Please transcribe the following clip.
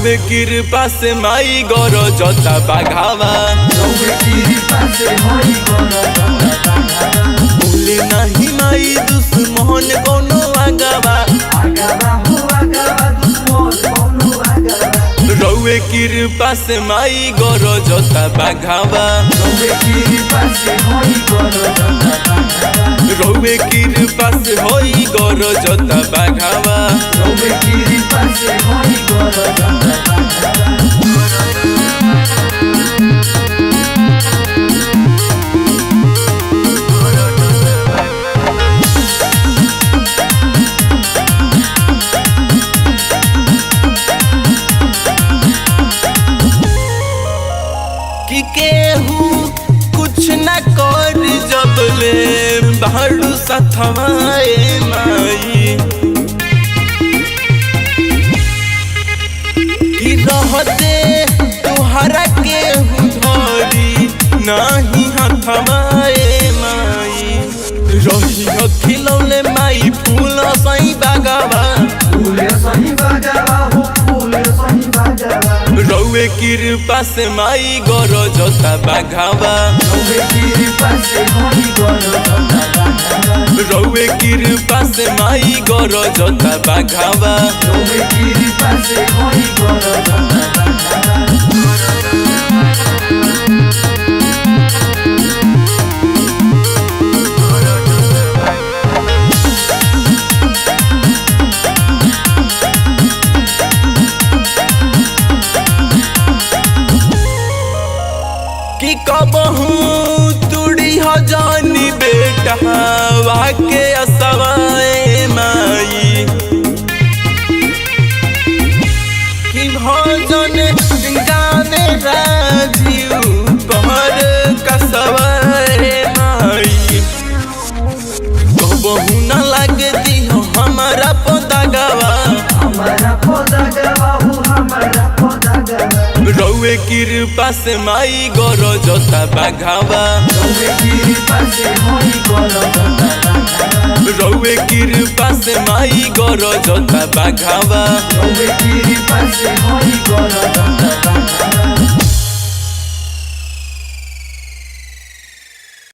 रौवे कृपा से माई गरजता बाघावा बोले नहीं माई दुश्मन कोनो आगावा रौवे कृपा से माई गरजता बाघावा रौवे कृपा से होई गरजता बाघावा कि केहू कुछ न कर जबले बाड़ू सथवाए माई कि रहते तुहरा केहू धरी नहीं हथवाए माई रही खिलौले माई फूल सही बागवा रौवे कृपा से माई गरजता बाघावा रौवे कृपा से माई गरजता बाघावा कि कबहू तुड़ी हो जानी बेटा वाके असवाए माई कि भजन गाने राजीव पहर कसवाए माई कबहू न लगती हो हमारा पोदागवा रौवे कृपा से माई गरजता बाघावा रौवे कृपा से माई गरजता बाघावा